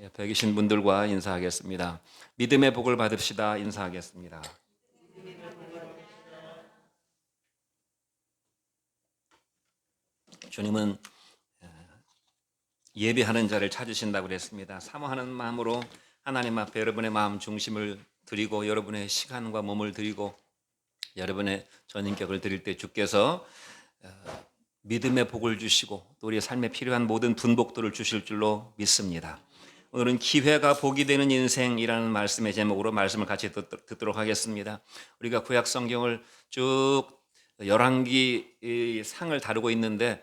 옆에 계신 분들과 인사하겠습니다. 믿음의 복을 받읍시다. 인사하겠습니다. 주님은 예배하는 자를 찾으신다고 그랬습니다. 사모하는 마음으로 하나님 앞에 여러분의 마음 중심을 드리고 여러분의 시간과 몸을 드리고 여러분의 전인격을 드릴 때 주께서 믿음의 복을 주시고 또 우리의 삶에 필요한 모든 분복들을 주실 줄로 믿습니다. 오늘은 기회가 복이 되는 인생이라는 말씀의 제목으로 말씀을 같이 듣도록 하겠습니다. 우리가 구약 성경을 쭉 열왕기 상을 다루고 있는데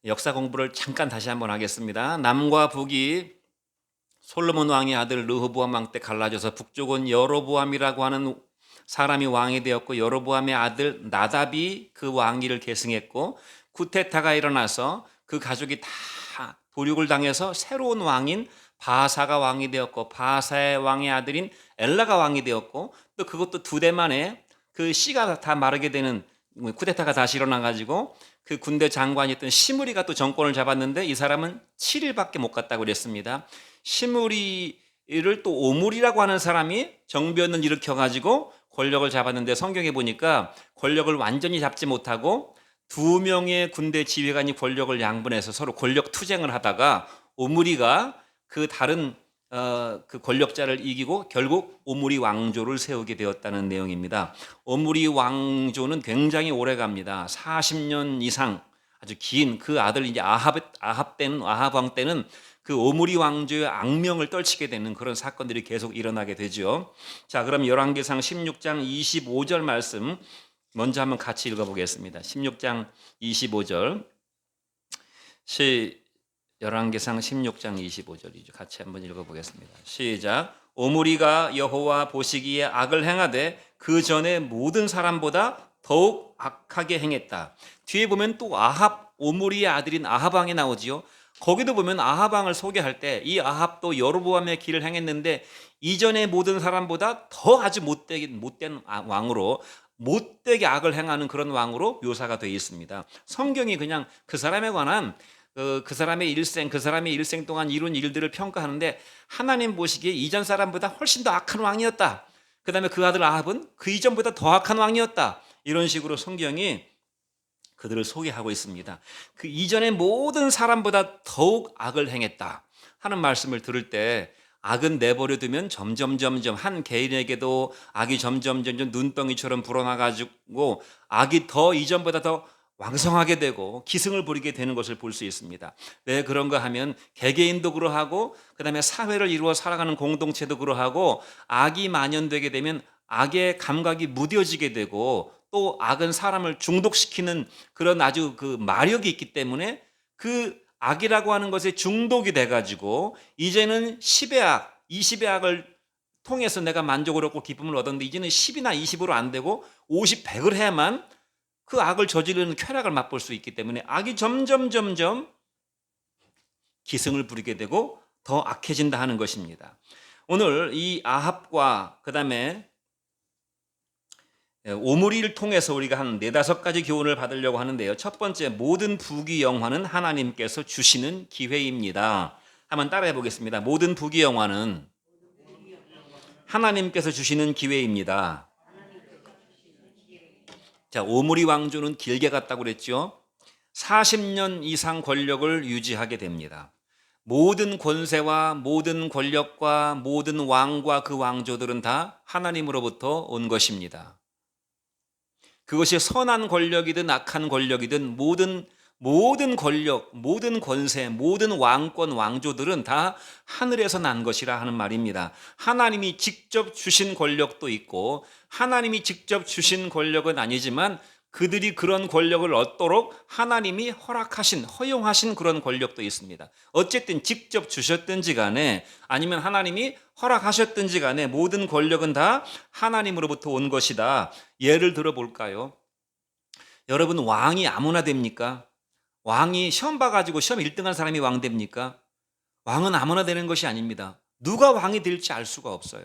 역사 공부를 잠깐 다시 한번 하겠습니다. 남과 북이 솔로몬 왕의 아들 르호보암 왕 때 갈라져서 북쪽은 여로보암이라고 하는 사람이 왕이 되었고 여로보암의 아들 나답이 그 왕위를 계승했고 쿠데타가 일어나서 그 가족이 다 도륙을 당해서 새로운 왕인 바사가 왕이 되었고 바사의 왕의 아들인 엘라가 왕이 되었고 또 그것도 2대 만에 그 씨가 다 마르게 되는 쿠데타가 다시 일어나가지고 그 군대 장관이었던 시므리가 또 정권을 잡았는데 이 사람은 7일밖에 못 갔다고 그랬습니다. 시므리를 또 오므리라고 하는 사람이 정변을 일으켜가지고 권력을 잡았는데 성경에 보니까 권력을 완전히 잡지 못하고 2명의 군대 지휘관이 권력을 양분해서 서로 권력 투쟁을 하다가 오므리가 그 다른 그 권력자를 이기고 결국 오므리 왕조를 세우게 되었다는 내용입니다. 오므리 왕조는 굉장히 오래 갑니다. 40년 이상 아주 긴 그 아들 이제 아합 왕 때는 그 오므리 왕조의 악명을 떨치게 되는 그런 사건들이 계속 일어나게 되죠. 자, 그럼 열왕기상 16장 25절 말씀 먼저 한번 같이 읽어보겠습니다. 16장 25절 열왕기상 16장 25절이죠. 같이 한번 읽어보겠습니다. 시작. 오므리가 여호와 보시기에 악을 행하되 그 전에 모든 사람보다 더욱 악하게 행했다. 뒤에 보면 또 아합 오므리의 아들인 아합 왕이 나오지요. 거기도 보면 아합 왕을 소개할 때 이 아합도 여로보암의 길을 행했는데 이전의 모든 사람보다 더 아주 못된 왕으로 못되게 악을 행하는 그런 왕으로 묘사가 되어 있습니다. 성경이 그냥 그 사람에 관한 그 사람의 일생 동안 이룬 일들을 평가하는데 하나님 보시기에 이전 사람보다 훨씬 더 악한 왕이었다. 그 다음에 그 아들 아합은 그 이전보다 더 악한 왕이었다. 이런 식으로 성경이 그들을 소개하고 있습니다. 그 이전의 모든 사람보다 더욱 악을 행했다 하는 말씀을 들을 때 악은 내버려 두면 점점 한 개인에게도 악이 점점 눈덩이처럼 불어나가지고 악이 더 이전보다 더 왕성하게 되고 기승을 부리게 되는 것을 볼 수 있습니다. 왜 그런가 하면 개개인도 그러하고 그다음에 사회를 이루어 살아가는 공동체도 그러하고 악이 만연되게 되면 악의 감각이 무뎌지게 되고 또 악은 사람을 중독시키는 그런 아주 그 마력이 있기 때문에 그 악이라고 하는 것에 중독이 돼가지고 이제는 10의 악, 20의 악을 통해서 내가 만족을 얻고 기쁨을 얻었는데 이제는 10이나 20으로 안 되고 50, 100을 해야만 그 악을 저지르는 쾌락을 맛볼 수 있기 때문에 악이 점점 기승을 부리게 되고 더 악해진다 하는 것입니다. 오늘 이 아합과 그 다음에 오므리를 통해서 우리가 한 4-5가지 교훈을 받으려고 하는데요. 첫 번째, 모든 부귀 영화는 하나님께서 주시는 기회입니다. 한번 따라해 보겠습니다. 모든 부귀 영화는 하나님께서 주시는 기회입니다. 자, 오므리 왕조는 길게 갔다고 그랬죠. 40년 이상 권력을 유지하게 됩니다. 모든 권세와 모든 권력과 모든 왕과 그 왕조들은 다 하나님으로부터 온 것입니다. 그것이 선한 권력이든 악한 권력이든 모든 권력, 모든 권세, 모든 왕권, 왕조들은 다 하늘에서 난 것이라 하는 말입니다. 하나님이 직접 주신 권력도 있고 하나님이 직접 주신 권력은 아니지만 그들이 그런 권력을 얻도록 하나님이 허용하신 그런 권력도 있습니다. 어쨌든 직접 주셨든지 간에 아니면 하나님이 허락하셨든지 간에 모든 권력은 다 하나님으로부터 온 것이다. 예를 들어 볼까요? 여러분, 왕이 아무나 됩니까? 왕이 시험 봐가지고 시험 1등한 사람이 왕 됩니까? 왕은 아무나 되는 것이 아닙니다. 누가 왕이 될지 알 수가 없어요.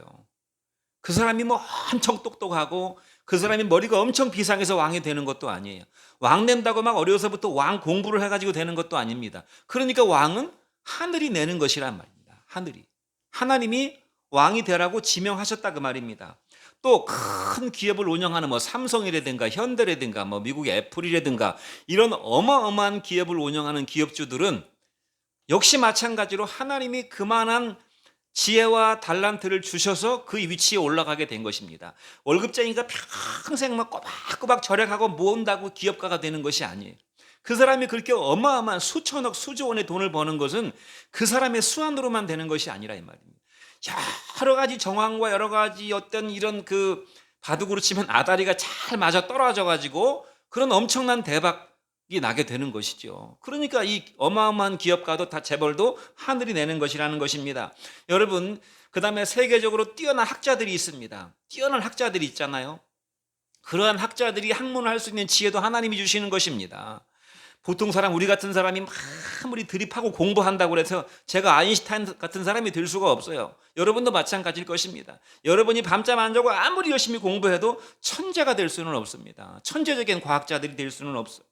그 사람이 뭐 엄청 똑똑하고 그 사람이 머리가 엄청 비상해서 왕이 되는 것도 아니에요. 왕 된다고 막 어려서부터 왕 공부를 해가지고 되는 것도 아닙니다. 그러니까 왕은 하늘이 내는 것이란 말입니다. 하늘이. 하나님이 왕이 되라고 지명하셨다 그 말입니다. 또 큰 기업을 운영하는 뭐 삼성이라든가 현대라든가 뭐 미국의 애플이라든가 이런 어마어마한 기업을 운영하는 기업주들은 역시 마찬가지로 하나님이 그만한 지혜와 달란트를 주셔서 그 위치에 올라가게 된 것입니다. 월급쟁이가 평생 막 꼬박꼬박 절약하고 모은다고 기업가가 되는 것이 아니에요. 그 사람이 그렇게 어마어마한 수천억 수조 원의 돈을 버는 것은 그 사람의 수완으로만 되는 것이 아니라 이 말입니다. 여러 가지 정황과 여러 가지 어떤 이런 그 바둑으로 치면 아다리가 잘 맞아 떨어져 가지고 그런 엄청난 대박이 나게 되는 것이죠. 그러니까 이 어마어마한 기업가도 다 재벌도 하늘이 내는 것이라는 것입니다. 여러분, 그다음에 세계적으로 뛰어난 학자들이 있습니다. 뛰어난 학자들이 있잖아요. 그러한 학자들이 학문을 할 수 있는 지혜도 하나님이 주시는 것입니다. 보통 사람, 우리 같은 사람이 아무리 드립하고 공부한다고 해서 제가 아인슈타인 같은 사람이 될 수가 없어요. 여러분도 마찬가지일 것입니다. 여러분이 밤잠 안 자고 아무리 열심히 공부해도 천재가 될 수는 없습니다. 천재적인 과학자들이 될 수는 없어요.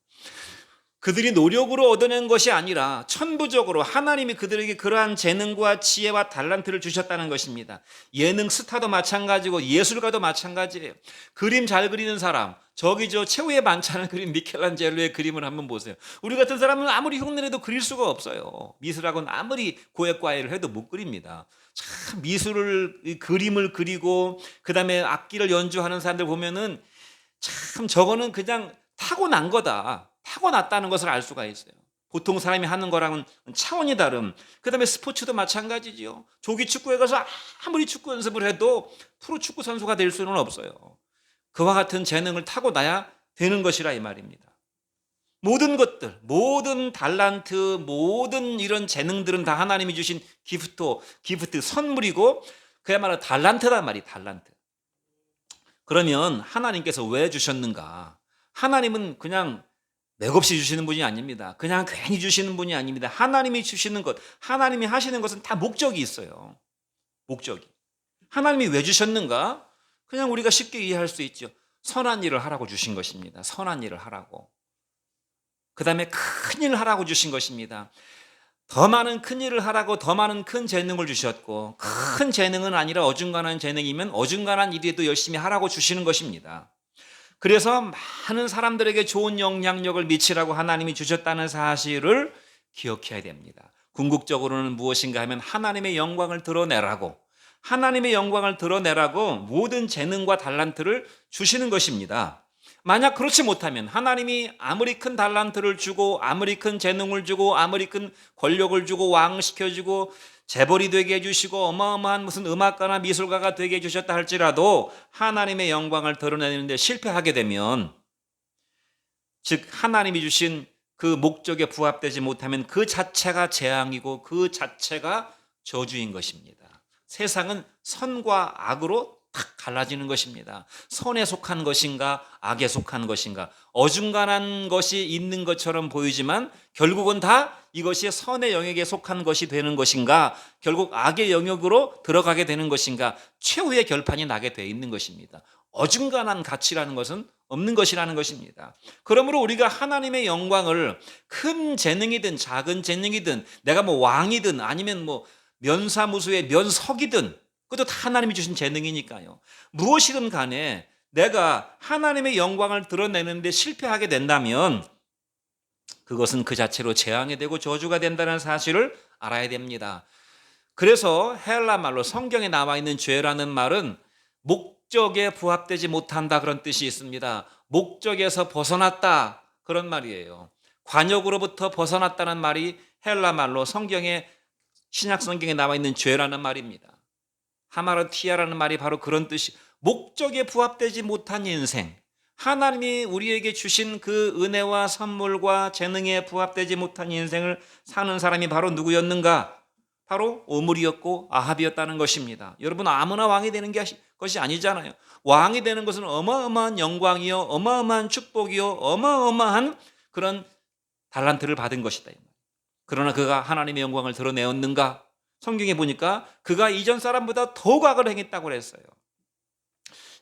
그들이 노력으로 얻어낸 것이 아니라 천부적으로 하나님이 그들에게 그러한 재능과 지혜와 달란트를 주셨다는 것입니다. 예능 스타도 마찬가지고 예술가도 마찬가지예요. 그림 잘 그리는 사람, 저기 저 최후의 만찬을 그린 미켈란젤로의 그림을 한번 보세요. 우리 같은 사람은 아무리 흉내내도 그릴 수가 없어요. 미술학은 아무리 고액과외를 해도 못 그립니다. 참 미술을, 그림을 그리고 그다음에 악기를 연주하는 사람들 보면은 참 저거는 그냥 타고난 거다. 타고났다는 것을 알 수가 있어요. 보통 사람이 하는 거랑은 차원이 다름. 그다음에 스포츠도 마찬가지지요. 조기 축구에 가서 아무리 축구 연습을 해도 프로 축구 선수가 될 수는 없어요. 그와 같은 재능을 타고나야 되는 것이라 이 말입니다. 모든 것들, 모든 달란트, 모든 이런 재능들은 다 하나님이 주신 기프트, 선물이고 그야말로 달란트란 말이 달란트. 그러면 하나님께서 왜 주셨는가? 하나님은 그냥 맥없이 주시는 분이 아닙니다. 그냥 괜히 주시는 분이 아닙니다. 하나님이 주시는 것, 하나님이 하시는 것은 다 목적이 있어요. 목적이. 하나님이 왜 주셨는가? 그냥 우리가 쉽게 이해할 수 있죠. 선한 일을 하라고 주신 것입니다. 선한 일을 하라고. 그 다음에 큰 일을 하라고 주신 것입니다. 더 많은 큰 일을 하라고 더 많은 큰 재능을 주셨고, 큰 재능은 아니라 어중간한 재능이면 어중간한 일에도 열심히 하라고 주시는 것입니다. 그래서 많은 사람들에게 좋은 영향력을 미치라고 하나님이 주셨다는 사실을 기억해야 됩니다. 궁극적으로는 무엇인가 하면 하나님의 영광을 드러내라고, 하나님의 영광을 드러내라고 모든 재능과 달란트를 주시는 것입니다. 만약 그렇지 못하면 하나님이 아무리 큰 달란트를 주고 아무리 큰 재능을 주고 아무리 큰 권력을 주고 왕시켜주고 재벌이 되게 해주시고 어마어마한 무슨 음악가나 미술가가 되게 해주셨다 할지라도 하나님의 영광을 드러내는데 실패하게 되면, 즉 하나님이 주신 그 목적에 부합되지 못하면 그 자체가 재앙이고 그 자체가 저주인 것입니다. 세상은 선과 악으로 탁 갈라지는 것입니다. 선에 속한 것인가 악에 속한 것인가, 어중간한 것이 있는 것처럼 보이지만 결국은 다 이것이 선의 영역에 속한 것이 되는 것인가, 결국 악의 영역으로 들어가게 되는 것인가, 최후의 결판이 나게 돼 있는 것입니다. 어중간한 가치라는 것은 없는 것이라는 것입니다. 그러므로 우리가 하나님의 영광을 큰 재능이든 작은 재능이든 내가 뭐 왕이든 아니면 뭐 면사무소의 면석이든 그것도 다 하나님이 주신 재능이니까요. 무엇이든 간에 내가 하나님의 영광을 드러내는데 실패하게 된다면 그것은 그 자체로 재앙이 되고 저주가 된다는 사실을 알아야 됩니다. 그래서 헬라 말로 성경에 나와 있는 죄라는 말은 목적에 부합되지 못한다 그런 뜻이 있습니다. 목적에서 벗어났다 그런 말이에요. 관역으로부터 벗어났다는 말이 헬라 말로 성경에, 신약 성경에 나와 있는 죄라는 말입니다. 하마르티아라는 말이 바로 그런 뜻이, 목적에 부합되지 못한 인생, 하나님이 우리에게 주신 그 은혜와 선물과 재능에 부합되지 못한 인생을 사는 사람이 바로 누구였는가? 바로 오므리였고 아합이었다는 것입니다. 여러분, 아무나 왕이 되는 것이 아니잖아요. 왕이 되는 것은 어마어마한 영광이요, 어마어마한 축복이요, 어마어마한 그런 달란트를 받은 것이다. 그러나 그가 하나님의 영광을 드러내었는가? 성경에 보니까 그가 이전 사람보다 더욱 악을 행했다고 했어요.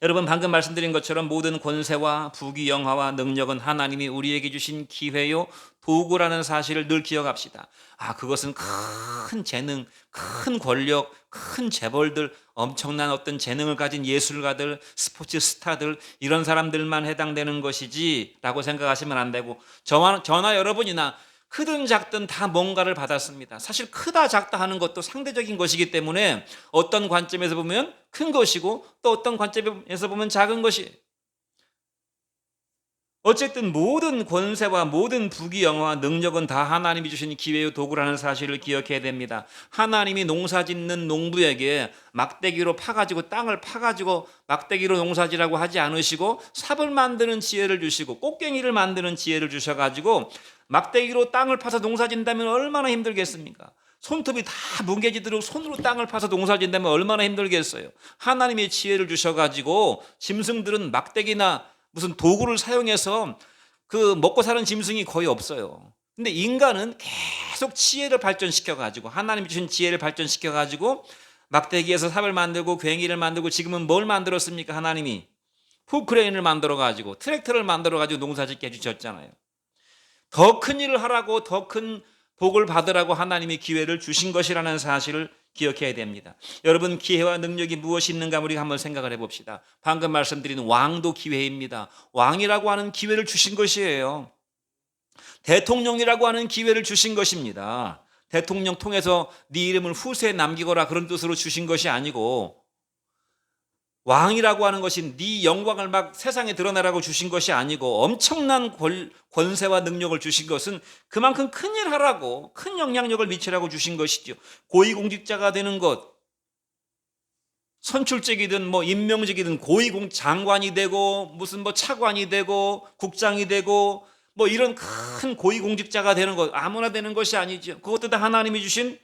여러분 방금 말씀드린 것처럼 모든 권세와 부귀 영화와 능력은 하나님이 우리에게 주신 기회요 도구라는 사실을 늘 기억합시다. 그것은 큰 재능, 큰 권력, 큰 재벌들, 엄청난 어떤 재능을 가진 예술가들, 스포츠 스타들 이런 사람들만 해당되는 것이지 라고 생각하시면 안 되고 저나 여러분이나 크든 작든 다 뭔가를 받았습니다. 사실 크다 작다 하는 것도 상대적인 것이기 때문에 어떤 관점에서 보면 큰 것이고 또 어떤 관점에서 보면 작은 것이, 어쨌든 모든 권세와 모든 부귀 영화와 능력은 다 하나님이 주신 기회의 도구라는 사실을 기억해야 됩니다. 하나님이 농사짓는 농부에게 막대기로 파가지고 땅을 파가지고 막대기로 농사지라고 하지 않으시고 삽을 만드는 지혜를 주시고 꽃갱이를 만드는 지혜를 주셔가지고 막대기로 땅을 파서 농사진다면 얼마나 힘들겠습니까? 손톱이 다 뭉개지도록 손으로 땅을 파서 농사진다면 얼마나 힘들겠어요. 하나님의 지혜를 주셔가지고 짐승들은 막대기나 무슨 도구를 사용해서 그 먹고 사는 짐승이 거의 없어요. 근데 인간은 계속 지혜를 발전시켜가지고 하나님이 주신 지혜를 발전시켜가지고 막대기에서 삽을 만들고 괭이를 만들고 지금은 뭘 만들었습니까? 하나님이 푸크레인을 만들어가지고 트랙터를 만들어가지고 농사짓게 해주셨잖아요. 더 큰 일을 하라고 더 큰 복을 받으라고 하나님이 기회를 주신 것이라는 사실을 기억해야 됩니다. 여러분 기회와 능력이 무엇이 있는가 우리가 한번 생각을 해봅시다. 방금 말씀드린 왕도 기회입니다. 왕이라고 하는 기회를 주신 것이에요. 대통령이라고 하는 기회를 주신 것입니다. 대통령 통해서 네 이름을 후세에 남기거라 그런 뜻으로 주신 것이 아니고 왕이라고 하는 것이 네 영광을 막 세상에 드러내라고 주신 것이 아니고 엄청난 권세와 능력을 주신 것은 그만큼 큰일 하라고 큰 영향력을 미치라고 주신 것이죠. 고위공직자가 되는 것, 선출직이든 임명직이든 장관이 되고 무슨 차관이 되고 국장이 되고 이런 큰 고위공직자가 되는 것 아무나 되는 것이 아니죠. 그것도 다 하나님이 주신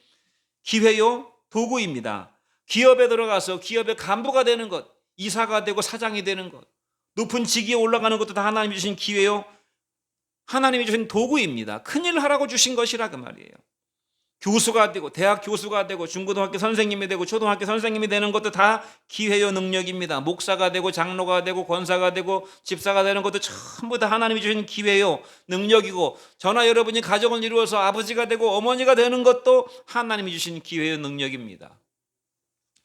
기회요 도구입니다. 기업에 들어가서 기업의 간부가 되는 것, 이사가 되고 사장이 되는 것, 높은 직위에 올라가는 것도 다 하나님이 주신 기회요 하나님이 주신 도구입니다. 큰일 하라고 주신 것이라 그 말이에요. 교수가 되고 대학 교수가 되고 중고등학교 선생님이 되고 초등학교 선생님이 되는 것도 다 기회요 능력입니다. 목사가 되고 장로가 되고 권사가 되고 집사가 되는 것도 전부 다 하나님이 주신 기회요 능력이고, 저나 여러분이 가정을 이루어서 아버지가 되고 어머니가 되는 것도 하나님이 주신 기회요 능력입니다.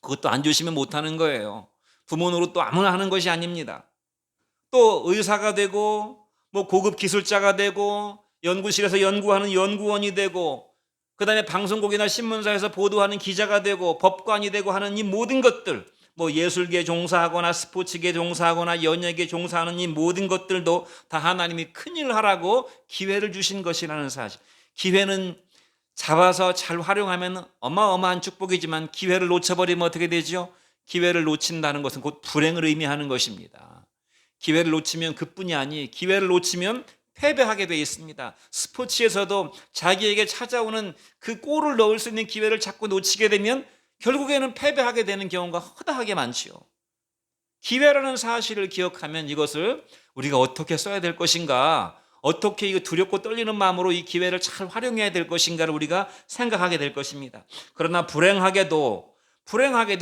그것도 안 주시면 못하는 거예요. 부모 노릇도 아무나 하는 것이 아닙니다. 또 의사가 되고 고급 기술자가 되고 연구실에서 연구하는 연구원이 되고 그다음에 방송국이나 신문사에서 보도하는 기자가 되고 법관이 되고 하는 이 모든 것들, 예술계 종사하거나 스포츠계 종사하거나 연예계 종사하는 이 모든 것들도 다 하나님이 큰일 하라고 기회를 주신 것이라는 사실. 기회는 잡아서 잘 활용하면 어마어마한 축복이지만 기회를 놓쳐버리면 어떻게 되죠? 기회를 놓친다는 것은 곧 불행을 의미하는 것입니다. 기회를 놓치면 그뿐이 아니 기회를 놓치면 패배하게 되어 있습니다. 스포츠에서도 자기에게 찾아오는 그 골을 넣을 수 있는 기회를 자꾸 놓치게 되면 결국에는 패배하게 되는 경우가 허다하게 많지요. 기회라는 사실을 기억하면 이것을 우리가 어떻게 써야 될 것인가, 어떻게 이 두렵고 떨리는 마음으로 이 기회를 잘 활용해야 될 것인가를 우리가 생각하게 될 것입니다. 그러나 불행하게도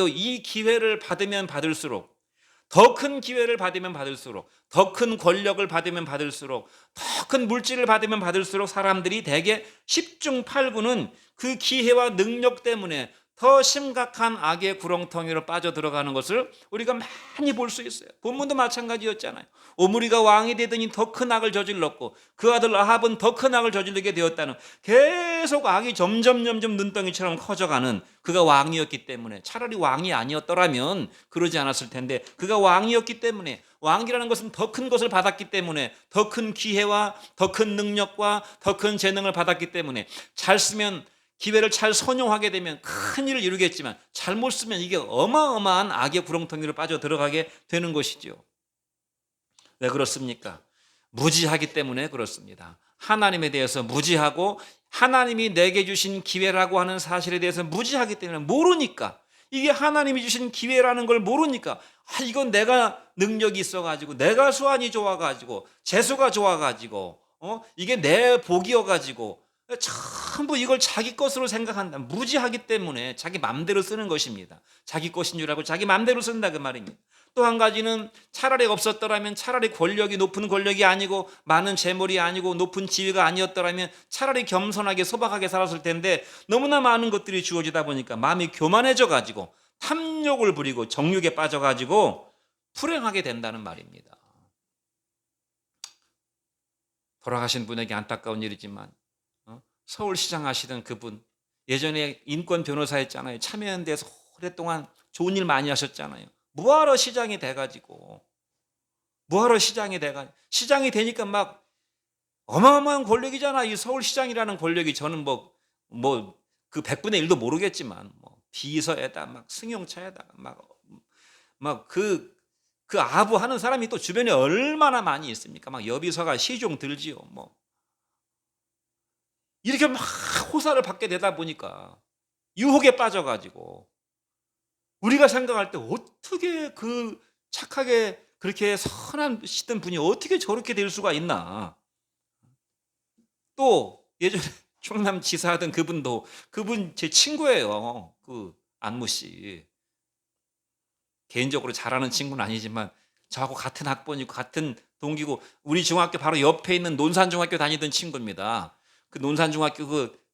이 기회를 받으면 받을수록, 더 큰 기회를 받으면 받을수록, 더 큰 권력을 받으면 받을수록, 더 큰 물질을 받으면 받을수록 사람들이 대개 10중 8구는 그 기회와 능력 때문에 더 심각한 악의 구렁텅이로 빠져들어가는 것을 우리가 많이 볼 수 있어요. 본문도 마찬가지였잖아요. 오므리가 왕이 되더니 더 큰 악을 저질렀고 그 아들 아합은 더 큰 악을 저지르게 되었다는, 계속 악이 점점 눈덩이처럼 커져가는, 그가 왕이었기 때문에. 차라리 왕이 아니었더라면 그러지 않았을 텐데 그가 왕이었기 때문에, 왕이라는 것은 더 큰 것을 받았기 때문에, 더 큰 기회와 더 큰 능력과 더 큰 재능을 받았기 때문에, 잘 쓰면 기회를 잘 선용하게 되면 큰 일을 이루겠지만 잘못 쓰면 이게 어마어마한 악의 구렁텅이로 빠져 들어가게 되는 것이죠. 왜 그렇습니까? 무지하기 때문에 그렇습니다. 하나님에 대해서 무지하고 하나님이 내게 주신 기회라고 하는 사실에 대해서 무지하기 때문에, 모르니까, 이게 하나님이 주신 기회라는 걸 모르니까 이건 내가 능력이 있어가지고 내가 수완이 좋아가지고 재수가 좋아가지고 이게 내 복이어가지고 전부 이걸 자기 것으로 생각한다. 무지하기 때문에 자기 맘대로 쓰는 것입니다. 자기 것인 줄 알고 자기 맘대로 쓴다 그 말입니다. 또 한 가지는 차라리 없었더라면, 차라리 권력이 높은 권력이 아니고 많은 재물이 아니고 높은 지위가 아니었더라면 차라리 겸손하게 소박하게 살았을 텐데, 너무나 많은 것들이 주어지다 보니까 마음이 교만해져 가지고 탐욕을 부리고 정욕에 빠져 가지고 불행하게 된다는 말입니다. 돌아가신 분에게 안타까운 일이지만 서울시장 하시던 그분, 예전에 인권 변호사였잖아요. 참여연대에서 오랫동안 좋은 일 많이 하셨잖아요. 뭐하러 시장이 돼가지고 시장이 되니까 막 어마어마한 권력이잖아. 이 서울시장이라는 권력이. 저는 그 100분의 1도 모르겠지만 비서에다 막 승용차에다 막그 아부하는 사람이 또 주변에 얼마나 많이 있습니까? 막 여비서가 시종 들지요. 이렇게 막 호사를 받게 되다 보니까 유혹에 빠져가지고, 우리가 생각할 때 어떻게 그 착하게 그렇게 선하시던 분이 어떻게 저렇게 될 수가 있나. 또 예전에 충남지사 하던 그분 제 친구예요. 그 안무 씨. 개인적으로 잘하는 친구는 아니지만 저하고 같은 학번이고 같은 동기고, 우리 중학교 바로 옆에 있는 논산중학교 다니던 친구입니다. 그 논산중학교 그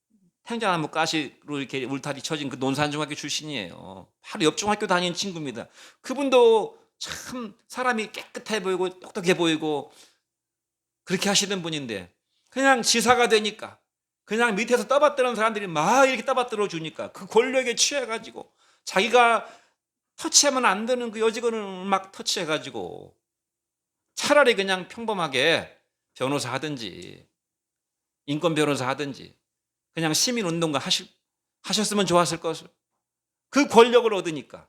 탱자나무 가시로 이렇게 울타리 쳐진 그 논산중학교 출신이에요. 바로 옆 중학교 다니는 친구입니다. 그분도 참 사람이 깨끗해 보이고 똑똑해 보이고 그렇게 하시던 분인데, 그냥 지사가 되니까 그냥 밑에서 떠받드는 사람들이 막 이렇게 떠받들어 주니까 그 권력에 취해가지고 자기가 터치하면 안 되는 그 여직원을 막 터치해가지고, 차라리 그냥 평범하게 변호사 하든지 인권 변호사 하든지 그냥 시민운동가 하셨으면 좋았을 것을. 그 권력을 얻으니까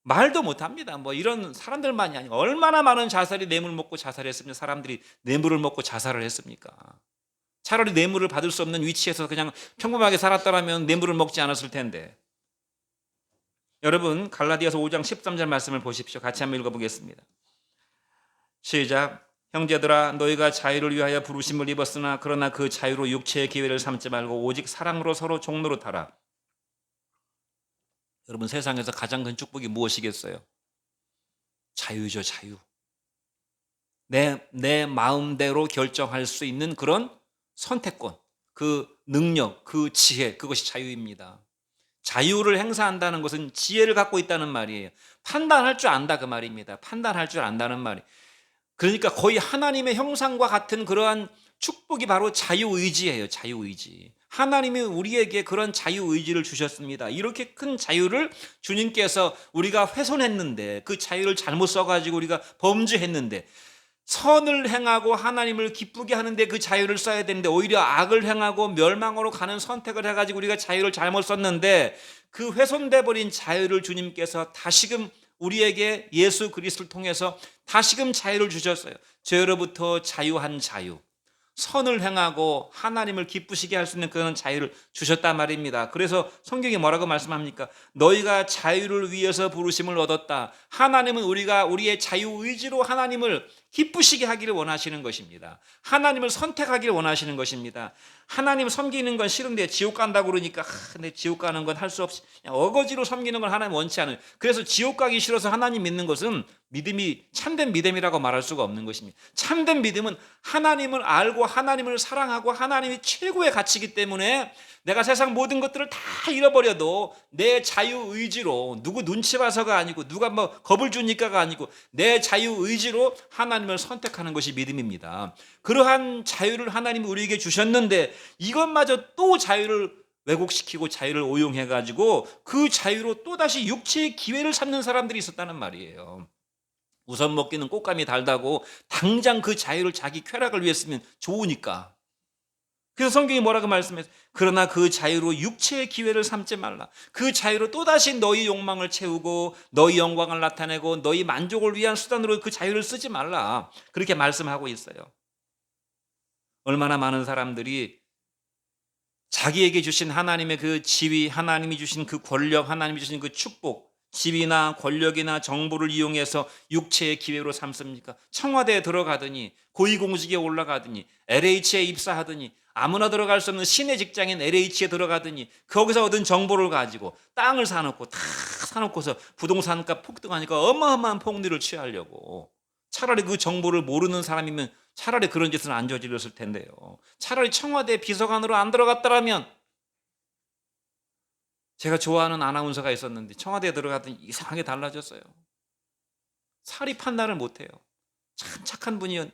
말도 못합니다. 이런 사람들만이 아니고 얼마나 많은 자살이 뇌물 먹고 자살했습니까? 사람들이 뇌물을 먹고 자살을 했습니까? 차라리 뇌물을 받을 수 없는 위치에서 그냥 평범하게 살았더라면 뇌물을 먹지 않았을 텐데. 여러분, 갈라디아서 5장 13절 말씀을 보십시오. 같이 한번 읽어보겠습니다. 시작. 형제들아, 너희가 자유를 위하여 부르심을 입었으나 그러나 그 자유로 육체의 기회를 삼지 말고 오직 사랑으로 서로 종노릇하라. 여러분, 세상에서 가장 큰 축복이 무엇이겠어요? 자유죠, 자유. 내 마음대로 결정할 수 있는 그런 선택권, 그 능력, 그 지혜, 그것이 자유입니다. 자유를 행사한다는 것은 지혜를 갖고 있다는 말이에요. 판단할 줄 안다, 그 말입니다. 판단할 줄 안다는 말이. 그러니까 거의 하나님의 형상과 같은 그러한 축복이 바로 자유의지예요. 자유의지. 하나님이 우리에게 그런 자유의지를 주셨습니다. 이렇게 큰 자유를 주님께서 우리가 훼손했는데, 그 자유를 잘못 써가지고 우리가 범죄했는데, 선을 행하고 하나님을 기쁘게 하는데 그 자유를 써야 되는데 오히려 악을 행하고 멸망으로 가는 선택을 해가지고 우리가 자유를 잘못 썼는데, 그 훼손돼 버린 자유를 주님께서 다시금 우리에게 예수 그리스도를 통해서 다시금 자유를 주셨어요. 죄로부터 자유한 자유, 선을 행하고 하나님을 기쁘시게 할 수 있는 그런 자유를 주셨단 말입니다. 그래서 성경이 뭐라고 말씀합니까? 너희가 자유를 위해서 부르심을 얻었다. 하나님은 우리의 자유의지로 하나님을 기쁘시게 하기를 원하시는 것입니다. 하나님을 선택하기를 원하시는 것입니다. 하나님 섬기는 건 싫은데 지옥 간다고 그러니까 내 지옥 가는 건 할 수 없이 그냥 어거지로 섬기는 걸 하나님 원치 않아요. 그래서 지옥 가기 싫어서 하나님 믿는 것은 믿음이 참된 믿음이라고 말할 수가 없는 것입니다. 참된 믿음은 하나님을 알고 하나님을 사랑하고 하나님이 최고의 가치이기 때문에 내가 세상 모든 것들을 다 잃어버려도 내 자유의지로, 누구 눈치 봐서가 아니고 누가 겁을 주니까가 아니고 내 자유의지로 하나님을 선택하는 것이 믿음입니다. 그러한 자유를 하나님이 우리에게 주셨는데 이것마저 또 자유를 왜곡시키고 자유를 오용해가지고 그 자유로 또다시 육체의 기회를 삼는 사람들이 있었다는 말이에요. 우선 먹기는 꽃감이 달다고 당장 그 자유를 자기 쾌락을 위해 쓰면 좋으니까. 그래서 성경이 뭐라고 말씀해서, 그러나 그 자유로 육체의 기회를 삼지 말라. 그 자유로 또다시 너희 욕망을 채우고 너희 영광을 나타내고 너희 만족을 위한 수단으로 그 자유를 쓰지 말라. 그렇게 말씀하고 있어요. 얼마나 많은 사람들이 자기에게 주신 하나님의 그 지위, 하나님이 주신 그 권력, 하나님이 주신 그 축복, 지위나 권력이나 정보를 이용해서 육체의 기회로 삼습니까? 청와대에 들어가더니, 고위공직에 올라가더니, LH에 입사하더니, 아무나 들어갈 수 없는 신의 직장인 LH에 들어가더니 거기서 얻은 정보를 가지고 땅을 사놓고 다 사놓고서 부동산값 폭등하니까 어마어마한 폭리를 취하려고. 차라리 그 정보를 모르는 사람이면 차라리 그런 짓은 안 저질렀을 텐데요. 차라리 청와대 비서관으로 안 들어갔더라면. 제가 좋아하는 아나운서가 있었는데 청와대에 들어갔더니 이상하게 달라졌어요. 사리 판단을 못해요. 참 착한 분이었,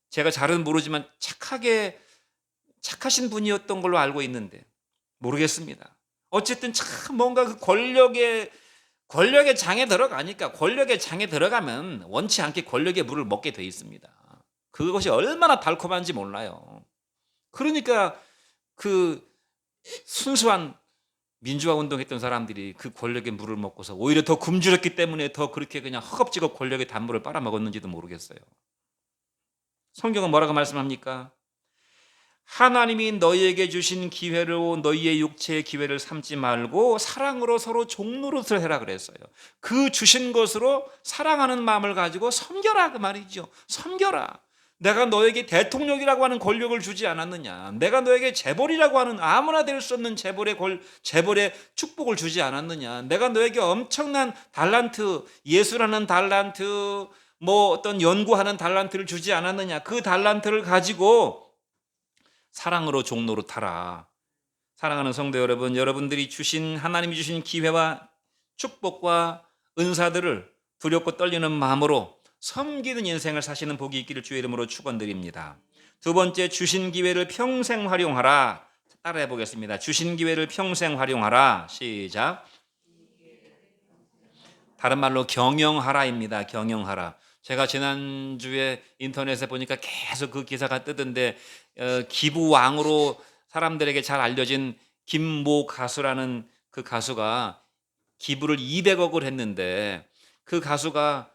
제가 잘은 모르지만 착하신 분이었던 걸로 알고 있는데 모르겠습니다. 어쨌든 참 뭔가 그 권력의 장에 들어가니까, 권력의 장에 들어가면 원치 않게 권력의 물을 먹게 돼 있습니다. 그것이 얼마나 달콤한지 몰라요. 그러니까 그 순수한 민주화 운동했던 사람들이 그 권력의 물을 먹고서 오히려 더 굶주렸기 때문에 더 그렇게 그냥 허겁지겁 권력의 단물을 빨아먹었는지도 모르겠어요. 성경은 뭐라고 말씀합니까? 하나님이 너희에게 주신 기회로 너희의 육체의 기회를 삼지 말고 사랑으로 서로 종노릇을 해라 그랬어요. 그 주신 것으로 사랑하는 마음을 가지고 섬겨라 그 말이죠. 섬겨라. 내가 너에게 대통령이라고 하는 권력을 주지 않았느냐? 내가 너에게 재벌이라고 하는 아무나 될 수 없는 재벌의 축복을 주지 않았느냐? 내가 너에게 엄청난 달란트, 예술하는 달란트, 뭐 어떤 연구하는 달란트를 주지 않았느냐? 그 달란트를 가지고 사랑으로 종노릇하라. 사랑하는 성도 여러분, 여러분들이 하나님이 주신 기회와 축복과 은사들을 두렵고 떨리는 마음으로 섬기는 인생을 사시는 복이 있기를 주의 이름으로 축원드립니다. 두 번째, 주신 기회를 평생 활용하라. 따라해 보겠습니다. 주신 기회를 평생 활용하라. 시작. 다른 말로 경영하라입니다. 경영하라. 제가 지난주에 인터넷에 보니까 계속 그 기사가 뜨던데 기부왕으로 사람들에게 잘 알려진 김모 가수라는 그 가수가 기부를 200억을 했는데 그 가수가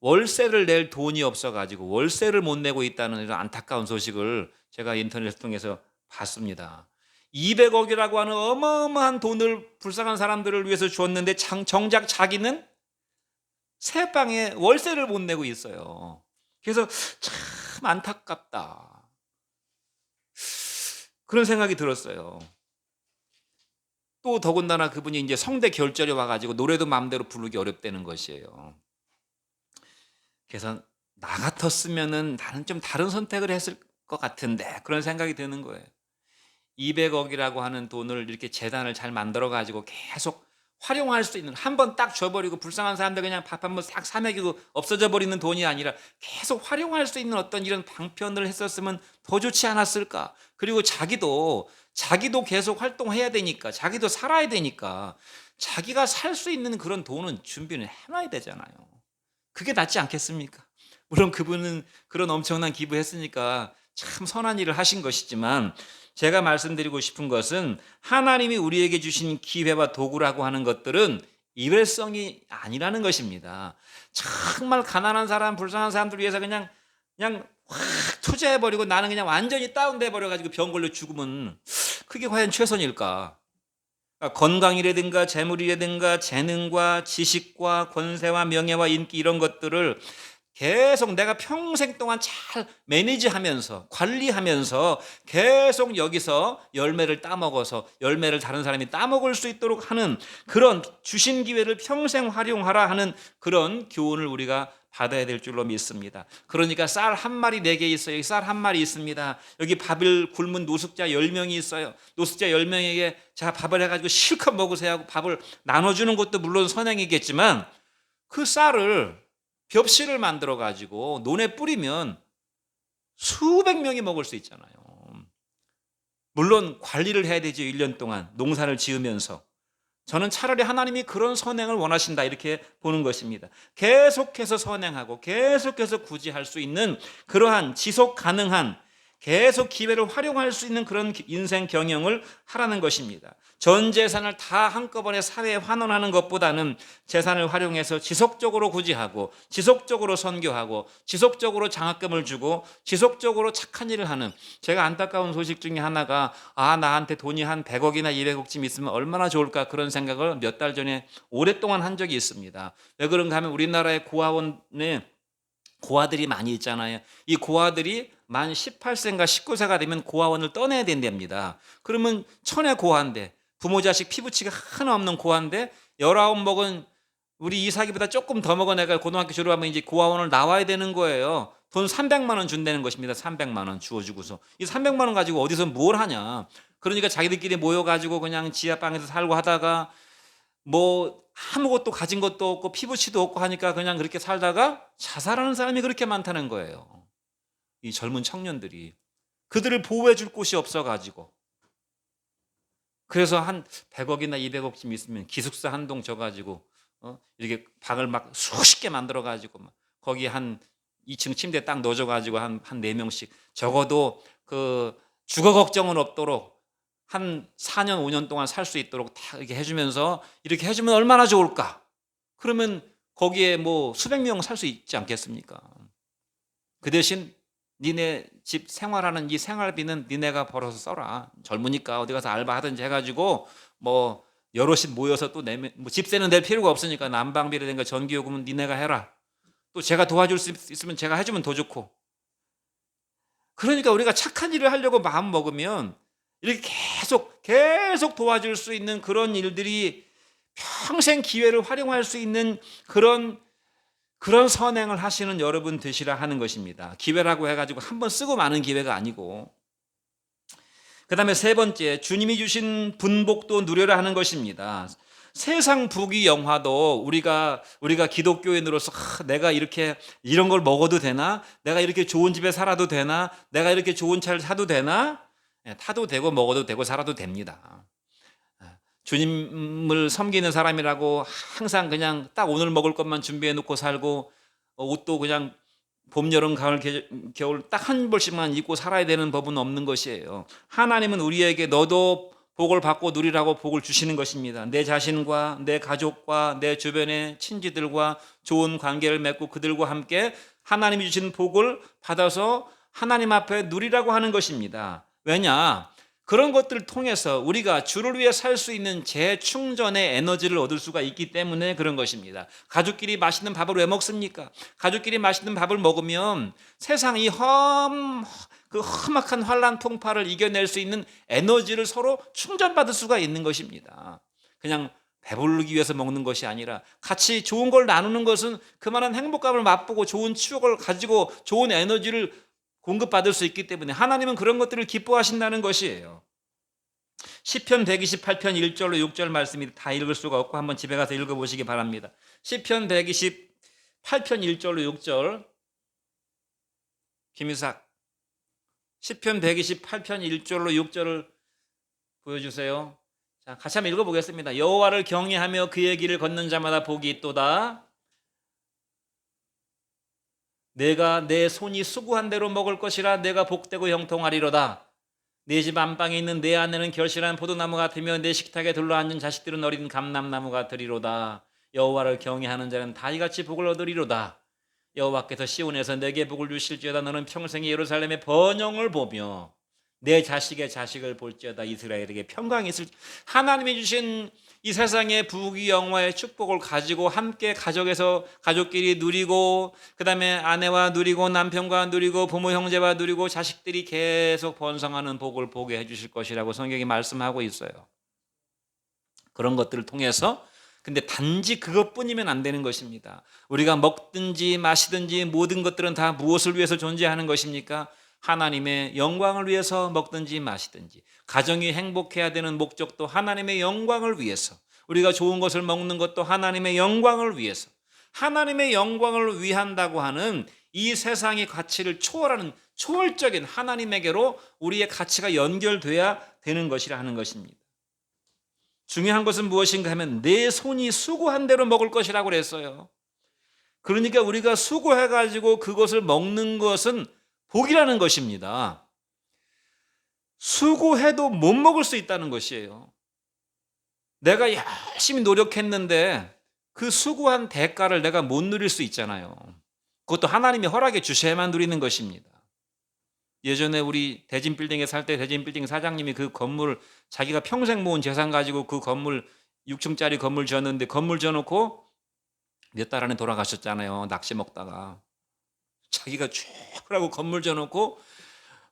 월세를 낼 돈이 없어가지고 월세를 못 내고 있다는 이런 안타까운 소식을 제가 인터넷을 통해서 봤습니다. 200억이라고 하는 어마어마한 돈을 불쌍한 사람들을 위해서 줬는데 정작 자기는 새 방에 월세를 못 내고 있어요. 그래서 참 안타깝다. 그런 생각이 들었어요. 또 더군다나 그분이 이제 성대 결절이 와가지고 노래도 마음대로 부르기 어렵다는 것이에요. 그래서 나 같았으면은 나는 좀 다른 선택을 했을 것 같은데 그런 생각이 드는 거예요. 200억이라고 하는 돈을 이렇게 재단을 잘 만들어 가지고 계속 활용할 수 있는, 한 번 딱 줘버리고 불쌍한 사람들 그냥 밥 한 번 싹 사먹이고 없어져 버리는 돈이 아니라 계속 활용할 수 있는 어떤 이런 방편을 했었으면 더 좋지 않았을까. 그리고 자기도 계속 활동해야 되니까, 자기도 살아야 되니까 자기가 살 수 있는 그런 돈은 준비는 해놔야 되잖아요. 그게 낫지 않겠습니까? 물론 그분은 그런 엄청난 기부했으니까 참 선한 일을 하신 것이지만, 제가 말씀드리고 싶은 것은 하나님이 우리에게 주신 기회와 도구라고 하는 것들은 일회성이 아니라는 것입니다. 정말 가난한 사람, 불쌍한 사람들 위해서 그냥 확 투자해버리고 나는 그냥 완전히 다운돼 버려가지고 병 걸려 죽으면 그게 과연 최선일까? 건강이라든가 재물이라든가 재능과 지식과 권세와 명예와 인기 이런 것들을 계속 내가 평생 동안 잘 매니지하면서 관리하면서 계속 여기서 열매를 따먹어서 열매를 다른 사람이 따먹을 수 있도록 하는 그런 주신 기회를 평생 활용하라 하는 그런 교훈을 우리가 받아야 될 줄로 믿습니다. 그러니까 쌀 한 마리 4개 있어요. 여기 쌀 한 마리 있습니다. 여기 밥을 굶은 노숙자 10명이 있어요. 노숙자 10명에게 자 밥을 해가지고 실컷 먹으세요 하고 밥을 나눠주는 것도 물론 선행이겠지만 그 쌀을 벽실을 만들어 가지고 논에 뿌리면 수백 명이 먹을 수 있잖아요. 물론 관리를 해야 되죠. 1년 동안 농사를 지으면서. 저는 차라리 하나님이 그런 선행을 원하신다 이렇게 보는 것입니다. 계속해서 선행하고 계속해서 구제할 수 있는 그러한 지속 가능한 계속 기회를 활용할 수 있는 그런 인생 경영을 하라는 것입니다. 전 재산을 다 한꺼번에 사회에 환원하는 것보다는 재산을 활용해서 지속적으로 구제하고 지속적으로 선교하고 지속적으로 장학금을 주고 지속적으로 착한 일을 하는, 제가 안타까운 소식 중에 하나가 나한테 돈이 한 100억이나 200억쯤 있으면 얼마나 좋을까 그런 생각을 몇 달 전에 오랫동안 한 적이 있습니다. 왜 그런가 하면 우리나라의 고아원에 고아들이 많이 있잖아요. 이 고아들이 만 18세인가 19세가 되면 고아원을 떠나야 된답니다. 그러면 천의 고아인데 부모 자식 피부치가 하나 없는 고아인데 19 먹은 우리 이삭이보다 조금 더 먹은 애가 고등학교 졸업하면 이제 고아원을 나와야 되는 거예요. 돈 300만 원 준다는 것입니다. 300만 원 주어주고서 이 300만 원 가지고 어디서 뭘 하냐. 그러니까 자기들끼리 모여가지고 그냥 지하방에서 살고 하다가 뭐 아무것도 가진 것도 없고 피부치도 없고 하니까 그냥 그렇게 살다가 자살하는 사람이 그렇게 많다는 거예요. 이 젊은 청년들이 그들을 보호해 줄 곳이 없어가지고 그래서 한 100억이나 200억쯤 있으면 기숙사 한 동 져가지고 이렇게 방을 막 수십 개 만들어가지고 막 거기 한 2층 침대 딱 넣어줘가지고 한 4명씩 적어도 그 주거 걱정은 없도록 한 4년 5년 동안 살 수 있도록 다 이렇게 해주면서 이렇게 해주면 얼마나 좋을까. 그러면 거기에 뭐 수백 명 살 수 있지 않겠습니까? 그 대신 니네 집 생활하는 이 생활비는 니네가 벌어서 써라. 젊으니까 어디 가서 알바하든지 해가지고 뭐 여럿이 모여서 또 내면 뭐 집세는 낼 필요가 없으니까 난방비라든가 전기요금은 니네가 해라. 또 제가 도와줄 수 있으면 제가 해주면 더 좋고. 그러니까 우리가 착한 일을 하려고 마음 먹으면 이렇게 계속 도와줄 수 있는 그런 일들이 평생 기회를 활용할 수 있는 그런 선행을 하시는 여러분 되시라 하는 것입니다. 기회라고 해가지고 한번 쓰고 마는 기회가 아니고. 그 다음에 세 번째, 주님이 주신 분복도 누려라 하는 것입니다. 세상 부귀영화도 우리가 기독교인으로서 내가 이렇게 이런 걸 먹어도 되나? 내가 이렇게 좋은 집에 살아도 되나? 내가 이렇게 좋은 차를 타도 되나? 타도 되고 먹어도 되고 살아도 됩니다. 주님을 섬기는 사람이라고 항상 그냥 딱 오늘 먹을 것만 준비해 놓고 살고 옷도 그냥 봄, 여름, 가을, 겨울 딱 한 벌씩만 입고 살아야 되는 법은 없는 것이에요. 하나님은 우리에게 너도 복을 받고 누리라고 복을 주시는 것입니다. 내 자신과 내 가족과 내 주변의 친지들과 좋은 관계를 맺고 그들과 함께 하나님이 주신 복을 받아서 하나님 앞에 누리라고 하는 것입니다. 왜냐? 그런 것들을 통해서 우리가 주를 위해 살 수 있는 재충전의 에너지를 얻을 수가 있기 때문에 그런 것입니다. 가족끼리 맛있는 밥을 왜 먹습니까? 가족끼리 맛있는 밥을 먹으면 세상 이 험악한 환란 풍파를 이겨낼 수 있는 에너지를 서로 충전받을 수가 있는 것입니다. 그냥 배부르기 위해서 먹는 것이 아니라 같이 좋은 걸 나누는 것은 그만한 행복감을 맛보고 좋은 추억을 가지고 좋은 에너지를 공급받을 수 있기 때문에 하나님은 그런 것들을 기뻐하신다는 것이에요. 시편 128편 1절로 6절 말씀이 다 읽을 수가 없고 한번 집에 가서 읽어보시기 바랍니다. 시편 128편 1절로 6절 김이삭 시편 128편 1절로 6절을 보여주세요. 자, 같이 한번 읽어보겠습니다. 여호와를 경외하며 그의 길을 걷는 자마다 복이 있도다. 내가 내 손이 수고한 대로 먹을 것이라 내가 복되고 형통하리로다. 내 집 안방에 있는 내 아내는 결실한 포도나무 같으며 내 식탁에 둘러앉은 자식들은 어린 감람나무 같으리로다. 여호와를 경외하는 자는 다 이같이 복을 얻으리로다. 여호와께서 시온에서 내게 복을 주실지어다. 너는 평생에 예루살렘의 번영을 보며 내 자식의 자식을 볼지어다. 이스라엘에게 평강이 있을. 하나님이 주신 이 세상의 부귀영화의 축복을 가지고 함께 가족끼리 누리고 그 다음에 아내와 누리고 남편과 누리고 부모 형제와 누리고 자식들이 계속 번성하는 복을 보게 해주실 것이라고 성경이 말씀하고 있어요. 그런 것들을 통해서 근데 단지 그것뿐이면 안 되는 것입니다. 우리가 먹든지 마시든지 모든 것들은 다 무엇을 위해서 존재하는 것입니까? 하나님의 영광을 위해서 먹든지 마시든지 가정이 행복해야 되는 목적도 하나님의 영광을 위해서 우리가 좋은 것을 먹는 것도 하나님의 영광을 위해서 하나님의 영광을 위한다고 하는 이 세상의 가치를 초월하는 초월적인 하나님에게로 우리의 가치가 연결돼야 되는 것이라 하는 것입니다. 중요한 것은 무엇인가 하면 내 손이 수고한 대로 먹을 것이라고 그랬어요. 그러니까 우리가 수고해가지고 그것을 먹는 것은 복이라는 것입니다. 수고해도 못 먹을 수 있다는 것이에요. 내가 열심히 노력했는데 그 수고한 대가를 내가 못 누릴 수 있잖아요. 그것도 하나님이 허락해 주셔야만 누리는 것입니다. 예전에 우리 대진빌딩에 살 때 대진빌딩 사장님이 그 건물 자기가 평생 모은 재산 가지고 그 건물 6층짜리 건물 지었는데 건물 지어놓고 몇 달 안에 돌아가셨잖아요. 낚시 먹다가. 자기가 쭉 하고 건물 지어놓고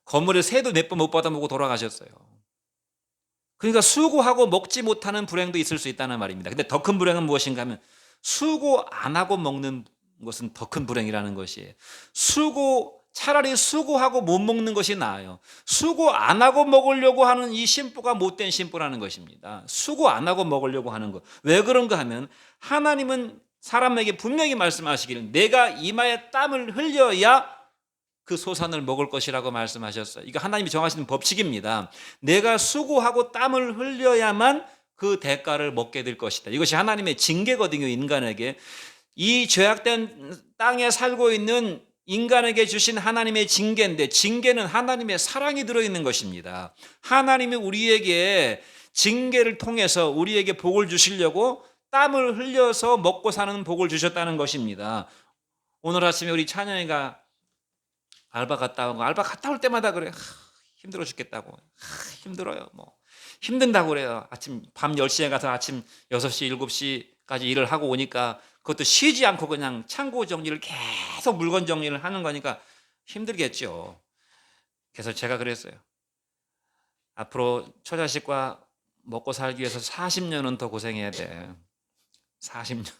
건물에 세도 몇 번 못 받아먹고 돌아가셨어요. 그러니까 수고하고 먹지 못하는 불행도 있을 수 있다는 말입니다. 근데 더 큰 불행은 무엇인가 하면 수고 안 하고 먹는 것은 더 큰 불행이라는 것이에요. 차라리 수고하고 못 먹는 것이 나아요. 수고 안 하고 먹으려고 하는 이 심보가 못된 심보라는 것입니다. 수고 안 하고 먹으려고 하는 것. 왜 그런가 하면 하나님은 사람에게 분명히 말씀하시기를 내가 이마에 땀을 흘려야 그 소산을 먹을 것이라고 말씀하셨어요. 이거 하나님이 정하시는 법칙입니다. 내가 수고하고 땀을 흘려야만 그 대가를 먹게 될 것이다. 이것이 하나님의 징계거든요, 인간에게. 이 죄악된 땅에 살고 있는 인간에게 주신 하나님의 징계인데, 징계는 하나님의 사랑이 들어있는 것입니다. 하나님이 우리에게 징계를 통해서 우리에게 복을 주시려고 땀을 흘려서 먹고 사는 복을 주셨다는 것입니다. 오늘 아침에 우리 찬영이가 알바 갔다 올 때마다 그래. 힘들어 죽겠다고. 힘들어요. 힘든다고 그래요. 밤 10시에 가서 아침 6시, 7시까지 일을 하고 오니까 그것도 쉬지 않고 그냥 창고 정리를 계속 물건 정리를 하는 거니까 힘들겠죠. 그래서 제가 그랬어요. 앞으로 처자식과 먹고 살기 위해서 40년은 더 고생해야 돼. 40년.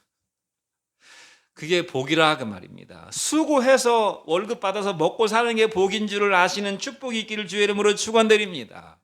그게 복이라 그 말입니다. 수고해서 월급 받아서 먹고 사는 게 복인 줄을 아시는 축복이 있기를 주의 이름으로 축원드립니다.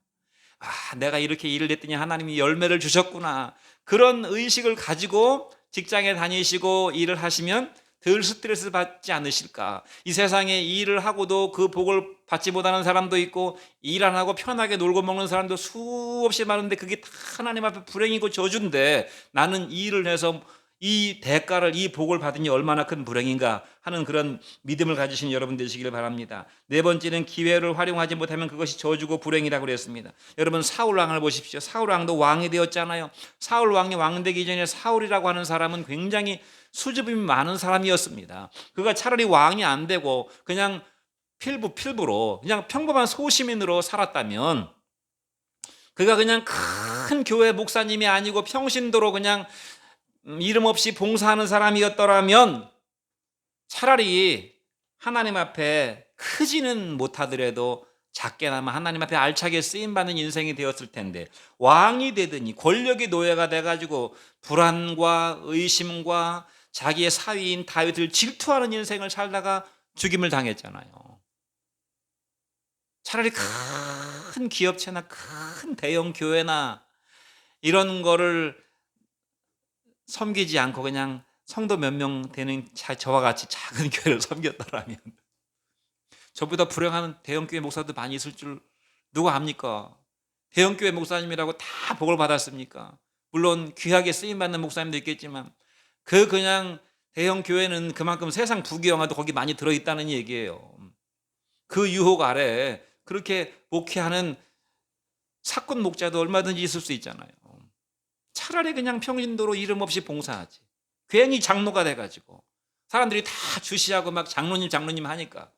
내가 이렇게 일을 했더니 하나님이 열매를 주셨구나. 그런 의식을 가지고 직장에 다니시고 일을 하시면 덜 스트레스 받지 않으실까. 이 세상에 일을 하고도 그 복을 받지 못하는 사람도 있고 일 안 하고 편하게 놀고 먹는 사람도 수없이 많은데 그게 다 하나님 앞에 불행이고 저주인데 나는 이 일을 해서 이 대가를, 이 복을 받으니 얼마나 큰 불행인가 하는 그런 믿음을 가지신 여러분 되시기를 바랍니다. 네 번째는 기회를 활용하지 못하면 그것이 저주고 불행이라고 그랬습니다. 여러분 사울왕을 보십시오. 사울왕도 왕이 되었잖아요. 사울왕이 왕 되기 전에 사울이라고 하는 사람은 굉장히 수줍음이 많은 사람이었습니다. 그가 차라리 왕이 안 되고 그냥 필부로 그냥 평범한 소시민으로 살았다면, 그가 그냥 큰 교회 목사님이 아니고 평신도로 그냥 이름 없이 봉사하는 사람이었더라면 차라리 하나님 앞에 크지는 못하더라도 작게나마 하나님 앞에 알차게 쓰임받는 인생이 되었을 텐데, 왕이 되더니 권력의 노예가 돼가지고 불안과 의심과 자기의 사위인 다윗을 질투하는 인생을 살다가 죽임을 당했잖아요. 차라리 큰 기업체나 큰 대형 교회나 이런 거를 섬기지 않고 그냥 성도 몇 명 되는 저와 같이 작은 교회를 섬겼더라면, 저보다 불행한 대형교회 목사도 많이 있을 줄 누가 압니까? 대형교회 목사님이라고 다 복을 받았습니까? 물론 귀하게 쓰임받는 목사님도 있겠지만 그냥 대형교회는 그만큼 세상 부귀영화도 거기 많이 들어있다는 얘기예요. 그 유혹 아래 그렇게 목회하는 사꾼 목자도 얼마든지 있을 수 있잖아요. 차라리 그냥 평신도로 이름 없이 봉사하지. 괜히 장로가 돼가지고 사람들이 다 주시하고 막 장로님 하니까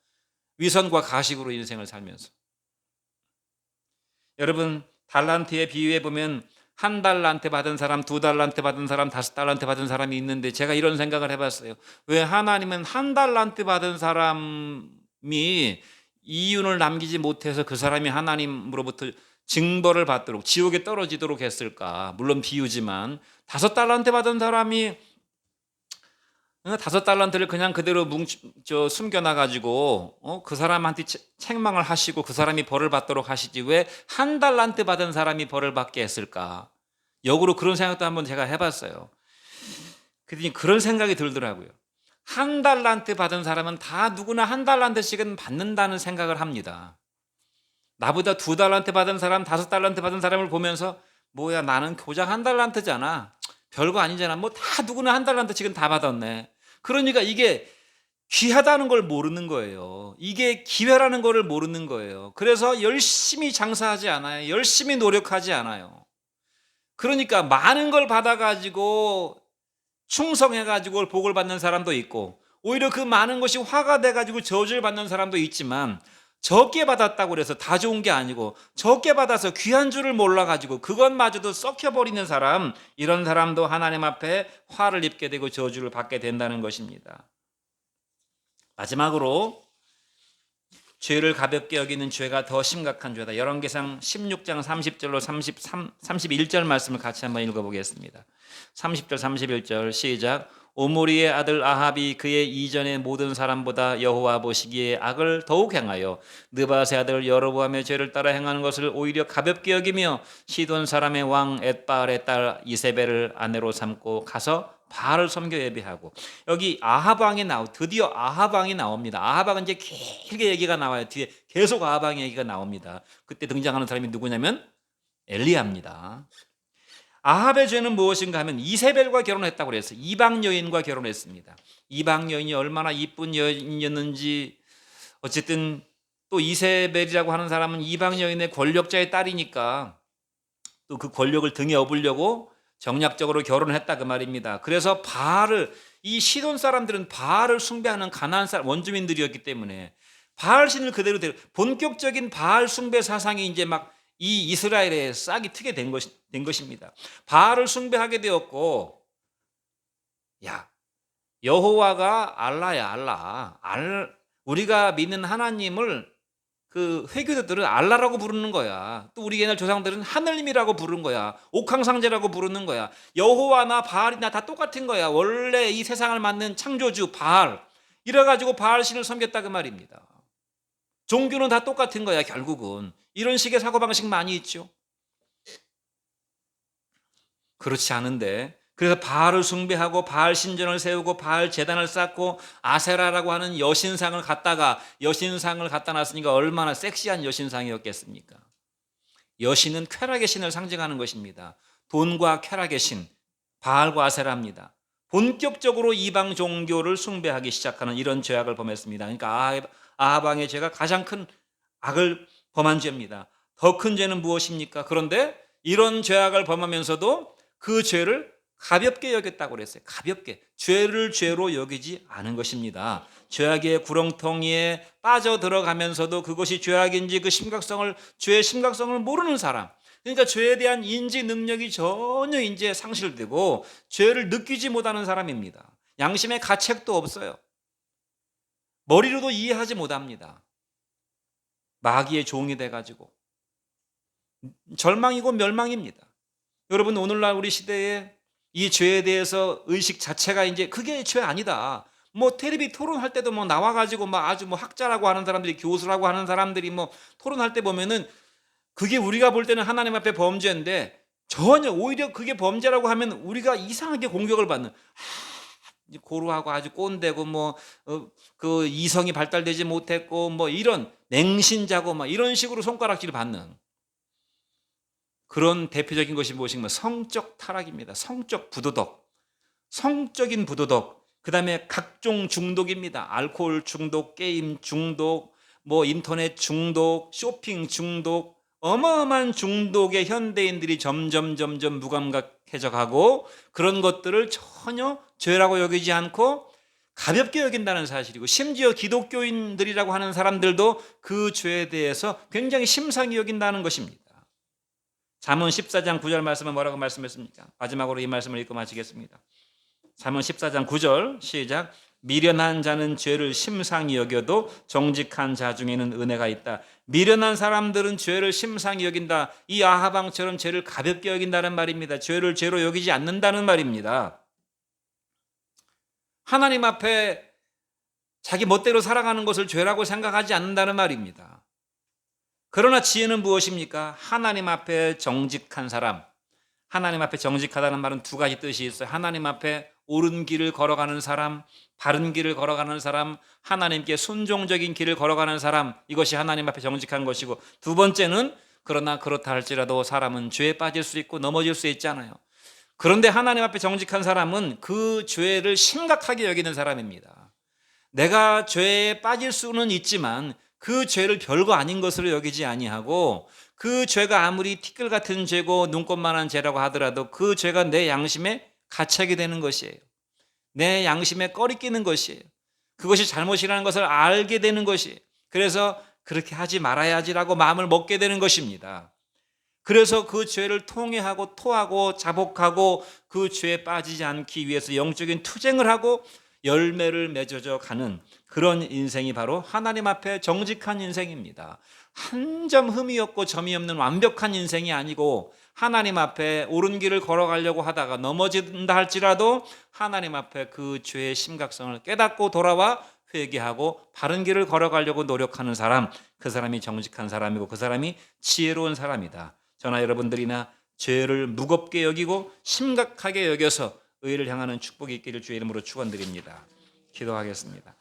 위선과 가식으로 인생을 살면서. 여러분 달란트에 비유해 보면 1달란트 받은 사람, 2달란트 받은 사람, 5달란트 받은 사람이 있는데 제가 이런 생각을 해봤어요. 왜 하나님은 1달란트 받은 사람이 이윤을 남기지 못해서 그 사람이 하나님으로부터 징벌을 받도록 지옥에 떨어지도록 했을까? 물론 비유지만 5달란트 받은 사람이 5달란트를 그냥 그대로 숨겨놔가지고 그 사람한테 책망을 하시고 그 사람이 벌을 받도록 하시지 왜 1달란트 받은 사람이 벌을 받게 했을까? 역으로 그런 생각도 한번 제가 해봤어요. 그랬더니 그런 생각이 들더라고요. 1달란트 받은 사람은 다 누구나 1달란트씩은 받는다는 생각을 합니다. 나보다 2달란트 받은 사람, 5달란트 받은 사람을 보면서 뭐야 나는 고작 1달란트잖아. 별거 아니잖아. 뭐 다 누구나 1달란트씩은 다 받았네. 그러니까 이게 귀하다는 걸 모르는 거예요. 이게 기회라는 걸 모르는 거예요. 그래서 열심히 장사하지 않아요. 열심히 노력하지 않아요. 그러니까 많은 걸 받아가지고 충성해가지고 복을 받는 사람도 있고 오히려 그 많은 것이 화가 돼가지고 저주를 받는 사람도 있지만 적게 받았다고 해서 다 좋은 게 아니고 적게 받아서 귀한 줄을 몰라가지고 그것마저도 썩혀버리는 사람, 이런 사람도 하나님 앞에 화를 입게 되고 저주를 받게 된다는 것입니다. 마지막으로 죄를 가볍게 여기는 죄가 더 심각한 죄다. 열왕기상 16장 30절로 31절 말씀을 같이 한번 읽어보겠습니다. 30절 31절 시작. 오므리의 아들 아합이 그의 이전의 모든 사람보다 여호와 보시기에 악을 더욱 행하여 느밧의 아들 여로보암의 죄를 따라 행하는 것을 오히려 가볍게 여기며 시돈 사람의 왕 엣바알의 딸 이세벨을 아내로 삼고 가서 바알을 섬겨 예배하고. 여기 아합 왕이 드디어 아합 왕이 나옵니다. 아합 왕은 이제 길게 얘기가 나와요. 뒤에 계속 아합 왕의 얘기가 나옵니다. 그때 등장하는 사람이 누구냐면 엘리야입니다. 아합의 죄는 무엇인가 하면 이세벨과 결혼했다고 그랬어요. 이방 여인과 결혼했습니다. 이방 여인이 얼마나 이쁜 여인이었는지, 어쨌든 또 이세벨이라고 하는 사람은 이방 여인의 권력자의 딸이니까 또 그 권력을 등에 업으려고 정략적으로 결혼을 했다 그 말입니다. 그래서 바알을, 이 시돈 사람들은 바알을 숭배하는 가나안 사람 원주민들이었기 때문에 바알 신을 그대로 본격적인 바알 숭배 사상이 이제 막 이 이스라엘에 싹이 트게 된 것입니다. 바알을 숭배하게 되었고, 야, 여호와가 알라야, 우리가 믿는 하나님을 그 회교도들은 알라라고 부르는 거야. 또 우리 옛날 조상들은 하늘님이라고 부르는 거야. 옥황상제라고 부르는 거야. 여호와나 바알이나 다 똑같은 거야. 원래 이 세상을 만든 창조주 바알, 이래가지고 바알 신을 섬겼다 그 말입니다. 종교는 다 똑같은 거야. 결국은 이런 식의 사고방식 많이 있죠. 그렇지 않은데, 그래서 바알을 숭배하고 바알 신전을 세우고 바알 제단을 쌓고 아세라라고 하는 여신상을 갖다 놨으니까 얼마나 섹시한 여신상이었겠습니까? 여신은 쾌락의 신을 상징하는 것입니다. 돈과 쾌락의 신, 바알과 아세라입니다. 본격적으로 이방 종교를 숭배하기 시작하는 이런 죄악을 범했습니다. 그러니까 아합 왕의 죄가 가장 큰 악을 범한 죄입니다. 더 큰 죄는 무엇입니까? 그런데 이런 죄악을 범하면서도 그 죄를 가볍게 여겼다고 그랬어요. 가볍게. 죄를 죄로 여기지 않은 것입니다. 죄악의 구렁텅이에 빠져들어가면서도 그것이 죄악인지 죄의 심각성을 모르는 사람. 그러니까 죄에 대한 인지 능력이 전혀 이제 상실되고 죄를 느끼지 못하는 사람입니다. 양심의 가책도 없어요. 머리로도 이해하지 못합니다. 마귀의 종이 돼가지고 절망이고 멸망입니다. 여러분, 오늘날 우리 시대에 이 죄에 대해서 의식 자체가 이제 그게 죄 아니다. 뭐 텔레비 토론할 때도 뭐 나와가지고 뭐 아주 뭐 학자라고 하는 사람들이, 교수라고 하는 사람들이 뭐 토론할 때 보면은 그게 우리가 볼 때는 하나님 앞에 범죄인데 전혀 오히려 그게 범죄라고 하면 우리가 이상하게 공격을 받는, 고루하고 아주 꼰대고 그 이성이 발달되지 못했고 뭐 이런 냉신자고 막 이런 식으로 손가락질 받는 그런 대표적인 것이 무엇인가? 성적 타락입니다. 성적 부도덕, 성적인 부도덕. 그 다음에 각종 중독입니다. 알코올 중독, 게임 중독, 뭐 인터넷 중독, 쇼핑 중독, 어마어마한 중독에 현대인들이 점점 무감각해져 가고, 그런 것들을 전혀 죄라고 여기지 않고 가볍게 여긴다는 사실이고, 심지어 기독교인들이라고 하는 사람들도 그 죄에 대해서 굉장히 심상히 여긴다는 것입니다. 잠언 14장 9절 말씀은 뭐라고 말씀했습니까? 마지막으로 이 말씀을 읽고 마치겠습니다. 잠언 14장 9절 시작. 미련한 자는 죄를 심상히 여겨도 정직한 자 중에는 은혜가 있다. 미련한 사람들은 죄를 심상히 여긴다. 이 아합 왕처럼 죄를 가볍게 여긴다는 말입니다. 죄를 죄로 여기지 않는다는 말입니다. 하나님 앞에 자기 멋대로 살아가는 것을 죄라고 생각하지 않는다는 말입니다. 그러나 지혜는 무엇입니까? 하나님 앞에 정직한 사람. 하나님 앞에 정직하다는 말은 두 가지 뜻이 있어요. 하나님 앞에 옳은 길을 걸어가는 사람, 바른 길을 걸어가는 사람, 하나님께 순종적인 길을 걸어가는 사람, 이것이 하나님 앞에 정직한 것이고, 두 번째는 그러나 그렇다 할지라도 사람은 죄에 빠질 수 있고 넘어질 수 있잖아요. 그런데 하나님 앞에 정직한 사람은 그 죄를 심각하게 여기는 사람입니다. 내가 죄에 빠질 수는 있지만 그 죄를 별거 아닌 것으로 여기지 아니하고, 그 죄가 아무리 티끌 같은 죄고 눈꽃만한 죄라고 하더라도 그 죄가 내 양심에 가책이 되는 것이에요. 내 양심에 꺼리 끼는 것이에요. 그것이 잘못이라는 것을 알게 되는 것이에요. 그래서 그렇게 하지 말아야지라고 마음을 먹게 되는 것입니다. 그래서 그 죄를 통회하고 토하고 자복하고 그 죄에 빠지지 않기 위해서 영적인 투쟁을 하고 열매를 맺어져 가는 그런 인생이 바로 하나님 앞에 정직한 인생입니다. 한 점 흠이 없고 점이 없는 완벽한 인생이 아니고 하나님 앞에 옳은 길을 걸어가려고 하다가 넘어진다 할지라도 하나님 앞에 그 죄의 심각성을 깨닫고 돌아와 회개하고 바른 길을 걸어가려고 노력하는 사람, 그 사람이 정직한 사람이고 그 사람이 지혜로운 사람이다. 저나 여러분들이나 죄를 무겁게 여기고 심각하게 여겨서 의를 향하는 축복이 있기를 주의 이름으로 축원드립니다. 기도하겠습니다.